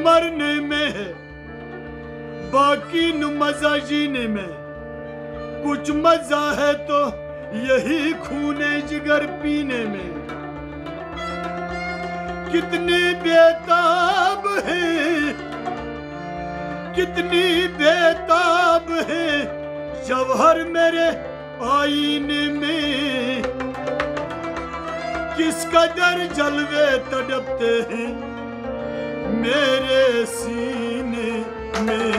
मरने में है, बाकी न मजा जीने में। कुछ मजा है तो यही खूने जिगर पीने में। कितनी बेताब है, कितनी बेताब है जौहर मेरे आईने में। किस कदर जलवे तड़पते हैं मेरे सीने में।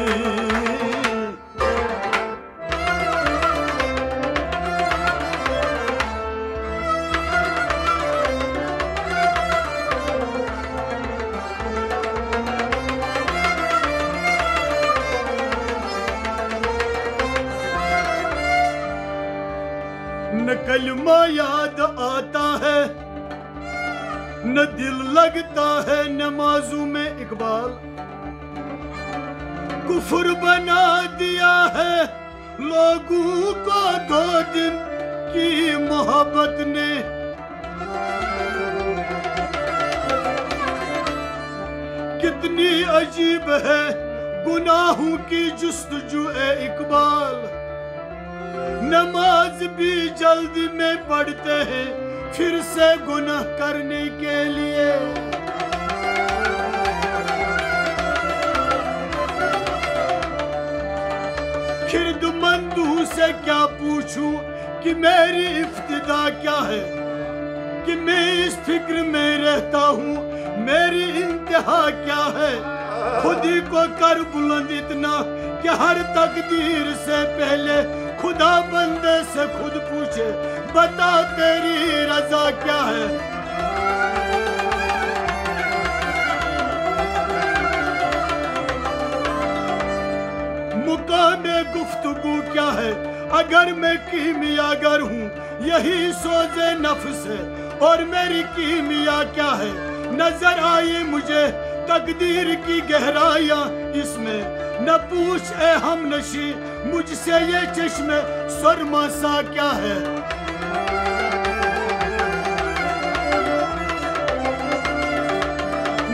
न कलमा याद आता है, न दिल लगता है नमाजों में इकबाल। कुफर बना दिया है लोगों को 2 दिन की मोहब्बत ने। कितनी अजीब है गुनाहों की जुस्तजू ए इकबाल। नमाज भी जल्दी में पढ़ते हैं फिर से गुनाह करने के लिए। खिरदमंदू से क्या पूछूं कि मेरी इफ्तिदा क्या है, कि मैं इस फिक्र में रहता हूँ मेरी इंतहा क्या है। खुद ही को कर बुलंद इतना कि हर तकदीर से पहले खुदा बंदे से खुद पूछे, बता तेरी रजा क्या है। मुकामे गुफ्तगू क्या है अगर मैं कीमियागर हूँ। यही सोजे नफ्स है और मेरी कीमिया क्या है। नजर आई मुझे तकदीर की गहराइयाँ इसमें। न पूछ ए हमनशी मुझसे ये चश्मे सुरमा सा क्या है।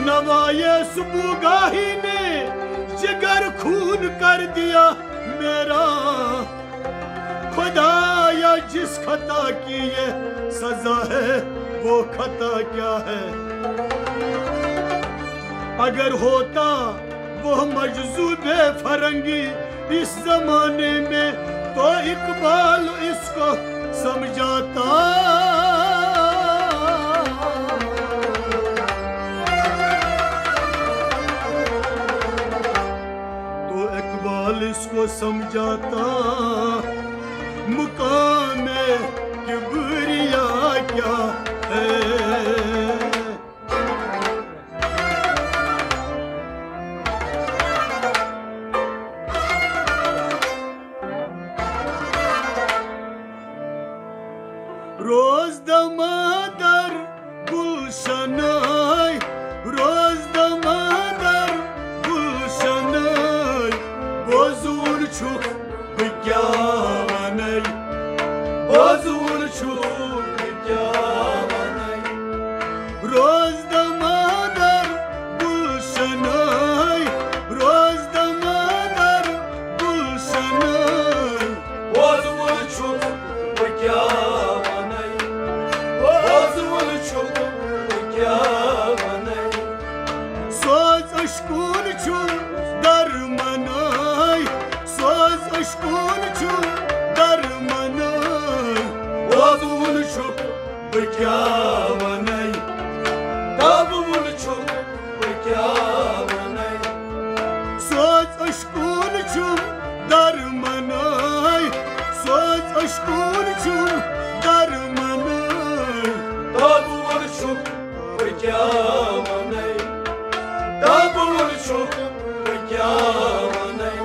नवाये सुबुगाही ने जिगर खून कर दिया मेरा। खुदाया जिस खता की ये सजा है वो खता क्या है। अगर होता वो मजजूबे फरंगी इस जमाने में तो इकबाल इसको समझाता। तो इकबाल इसको समझाता। मुकाम किबरिया क्या है। रोज दमादर गुलशनाय, रोज दमादर गुलशनाय। बोजूर छुक क्या वनय, बोजूर छुक क्या वनय। रोज दमादर गुलशनाय, रोज दमादर गुलशनाय। बोजूर छुक क्या अशकून छु दरमनाय, सोज अशकून छु दरमनाय। वोजून छु क्या वनय, ताबून छु क्या वनय। सोज अशकून छु दरमनाय, सोज अशकून छु दरमनाय। ताबून छु क्या वनय,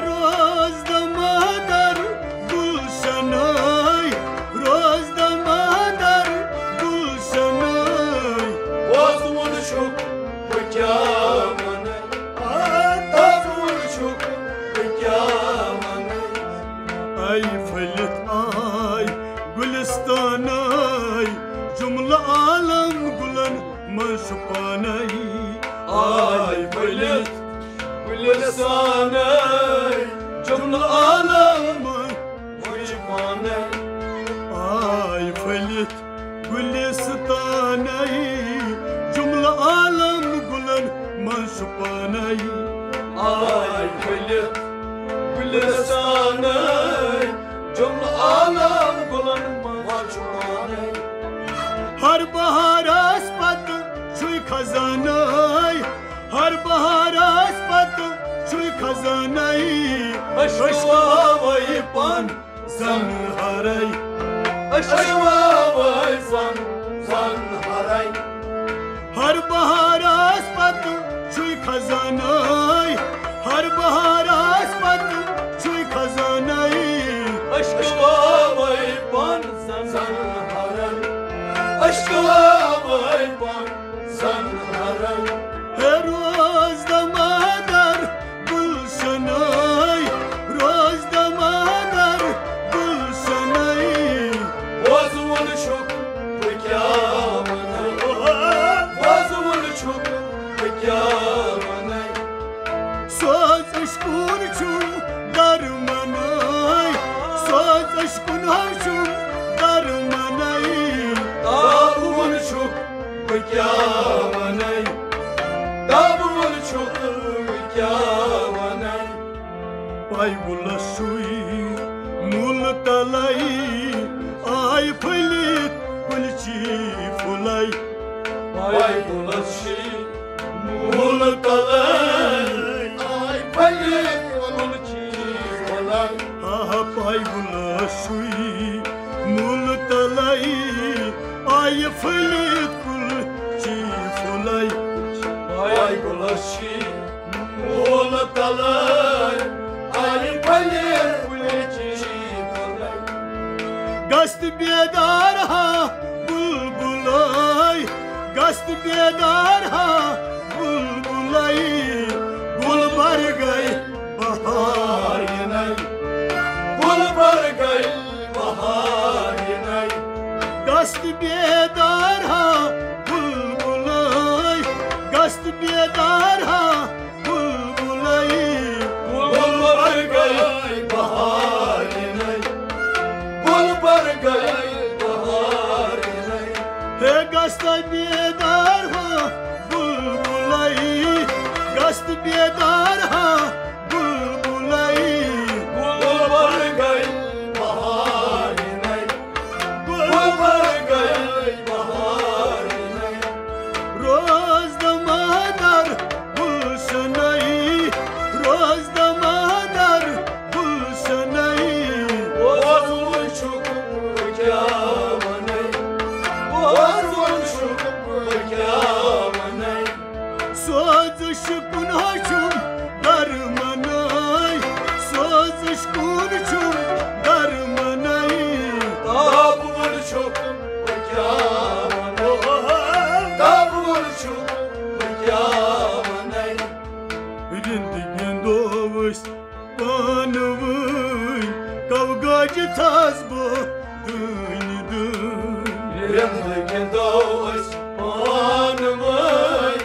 रोज दमादर गुलशनाय, रोज दमादर गुलशनाय। बोजून छु क्या वनय, ताबून छु क्या वनय। आई फलत आई गुलिस्तान आई जुमला आलम गुलन मशपानई। Ay Fılit Gülistanı cümle alemı vücibane. Ay Fılit Gülistanı cümle alem gülen manşupane. Ay Fılit Gülistanı cümle alem gülen manşupane. Har bahar aspat çuy kazanay, har bahar aspat çuy kazanay. Aşkıva vay pan zan haray, aşkıva vay zan haray. Har bahar aspat çuy kazanay, har bahar aspat çuy kazanay. Aşkıva vay pan zan haray, aşkıva vay pan zan haray. Her roz damadar gulşanay, roz damadar gulşanay. Vazımın çok pekâmanay, vazımın çok pekâmanay. Söz aşkın çum darmanay, söz aşkın harçum darmanay. Dağımın çok pekâmanay, dağımın çok pekâmanay. Pay bulaşuy mul talay, ay Fılit gülçi fulay. Pay bulaşuy mul talay, ay Fılit gülçi fulay. Ah pay bulaşuy mul talay, ay Fılit gülçi fulay. Pay bulaşuy mul talay, ay Fılit gülçi fulay. Gast bedar ha bulbulay, gast bedar ha bulbulay. Gul bargay bahar yenay, gul bargay bahar yenay. Gast bedar ha bulbulay, gast bedar ha bulbulay. Gul bargay bahar yenay, gul bargay bahar yenay. He gast bedar ha bulbulay, gast bedar ha bulbulay. Gul bargay bahar yenay, gul bargay bahar yenay. Roz damadar gulşanay, roz damadar gulşanay. Vazımın çok pekâmanay, vazımın çok pekâmanay. Söz aşkın haşum darmanay, söz aşkın çum darmanay. Dağımın çok pekâmanay, dağımın çok pekâmanay. Rindigin doğuş banıvın, kavgacı taz bu dün dün. Rindigin doğuş banıvın,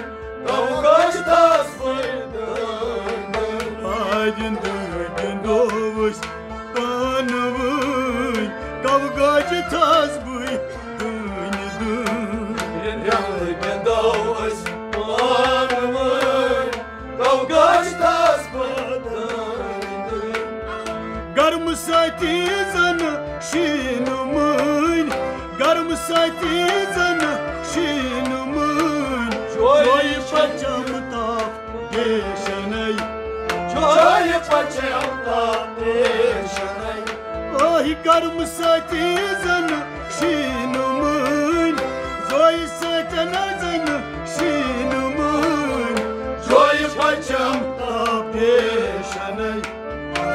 kavgacı taz bu dün dün. Haydin rindigin doğuş banıvın, kavgacı taz bu dün dün. Rindigin doğuş banıvın, kavgacı taz bu dün dün. Garm satizan şinumun, garm satizan şinumun. Joy paçam taf geçenay, joy paçam taf geçenay. Ay garm satizan şinumun, joy satizan şinumun. Joy paçam taf geçenay,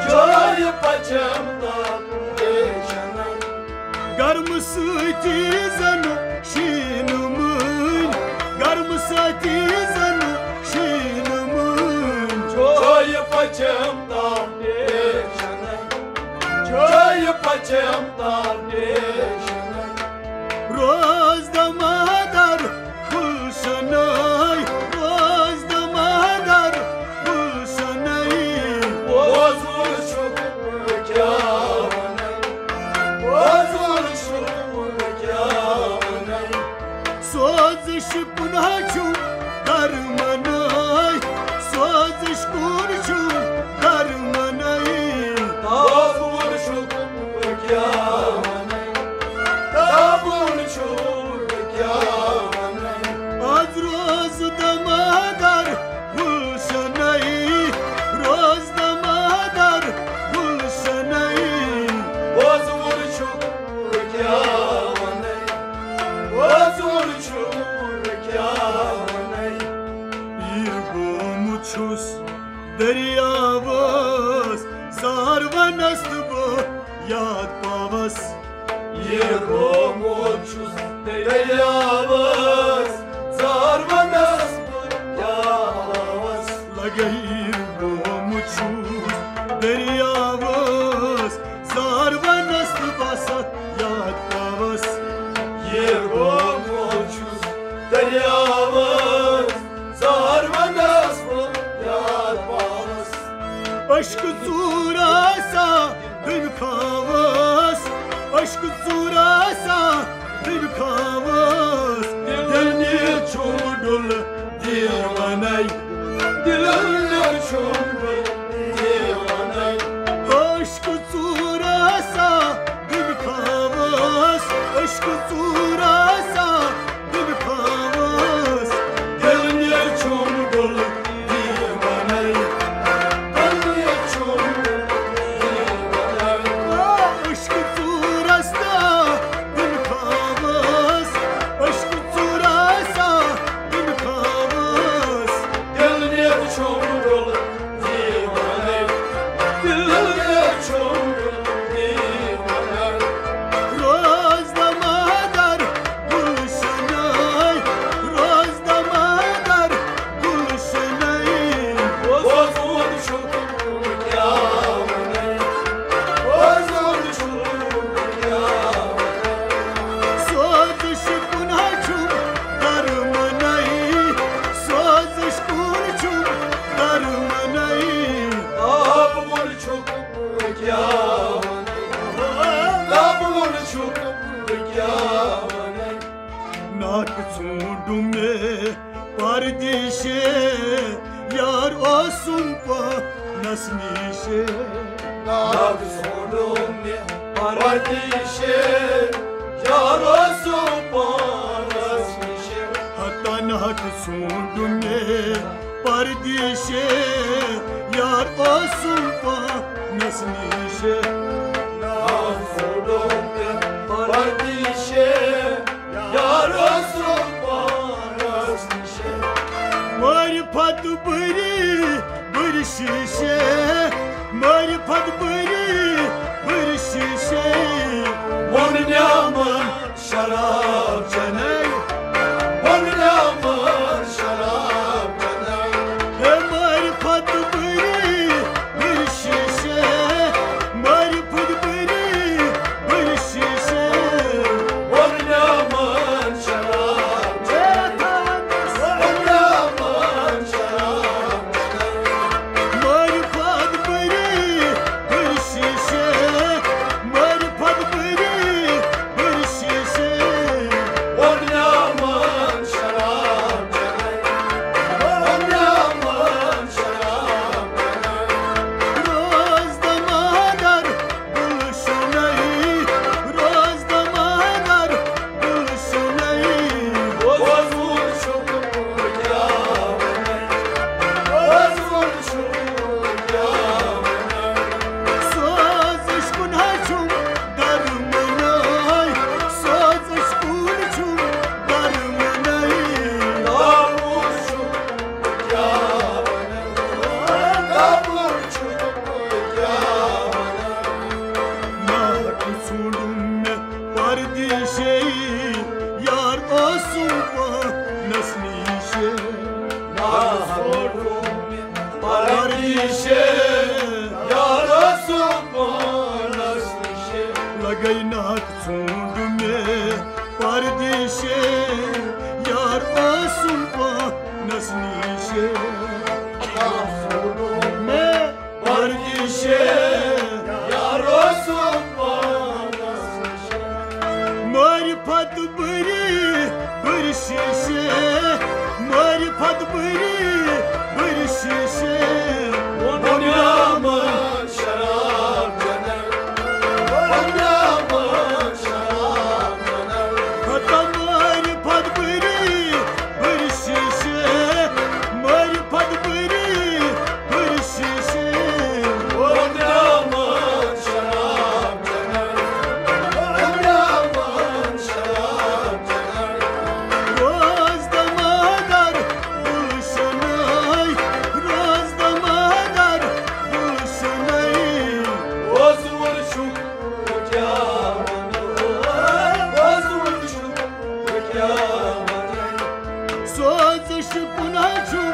joy paçam taf geçenay. Garm satizan şinumun, garm satizan şinumun. Joy paçam taf geçenay, joy paçam taf geçenay. Roz damadar gulşanay, roz सोजिश कुनाचू दरमनाई सोजिश कुनचू दरमनाई ताबूर शुक क्या ताबूर शुक क्या आज रोज दमादर गुलशनई रोज दमादर गुलशनई ताबूर शुक क्या ताबूर शुक क्या ये गोमुछुस दरियावस सारवनस्त बो याद पावस ये गोमुछुस दरियावस सारवनस यावस लगई गोमुछुस दरियावस सारवनस्त बस याद पावस ये गोमुछुस दरियावस सारवनस याद पावस अश्क चूरासा दिन खावस अश्क चूरासा दिन खावस दिल ने छोड़ुल दीवानाई दिल ने छोड़ुल दीवानाई अश्क चूरासा दिन खावस अश्क चूरासा दिन खावस दिल ने छोड़ुल दीवानाई दिल ने छोड़ुल दीवानाई अश्क चूरासा दिन खावस अश्क चूरासा दिन खावस दिल ने छोड़ुल दीवानाई दिल ने छोड़ुल दीवानाई रोज दमादर गुलशनई रोज दमादर गुलशनई ताबूर शुक क्या ताबूर शुक क्या सोजिश कुनाचू दरमनाई सोजिश कुनचू दरमनाई ताबूर शुक क्या ताबूर शुक क्या नाक चूंडू में परदेशे यार ओसुम्पा नसनीशे नाग सोडो में परदेशे यारो सुपारस निशे हता नाक चूंडू में परदेशे यार ओसुम्पा नसनीशे नाग सोडो में परदेशे यारो सुपारस निशे मारिफत बरी बरी शीशे मारिफत बरी बरी शीशे वन न्यामन शराब चनई वन न्यामन शराब चनई हे मारिफत बरी बरी शीशे मारिफत बरी बरी शीशे वन न्यामन शराब वन न्यामन शराब मारिफत बरी बरी शीशे मारिफत बरी बरी शीशे वन न्यामन शराब वन न्यामन शराब रोज दमादर गुलशनई रोज दमादर गुलशनई ताबूर शुक क्या ताबूर शुक क्या सोजिश कुनाचू दरमनाई सोजिश कुनचू दरमनाई ताबूर शुक क्या ताबूर शुक क्या नाक चूंडू में परदेशे यार ओसुम्पा नसनीशे नासोडो में परदेशे यारो सुपारस निशे लगई नाक चूंडू में परदेशे यार ओसुम्पा नसनीशे नासोडो में परदेशे यारो सुपारस निशे मारिफत बरी बरी शीशे मारिफत बरी शीशे Bunyaman şarap caner Bunyaman şarap caner Hata marifat bari शीशे मारिफत बरी शीशे Bunyaman şarap caner Bunyaman şarap caner Rozdamadar buluşanay Rozdamadar buluşanay Bozuluşuk Bunyaman Bozuluşuk Bunyaman Sözüş kunaçu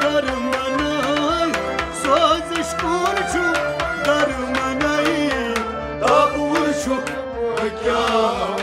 darmanay Sözüş kurçu darmanay Davuluşuk Bunyaman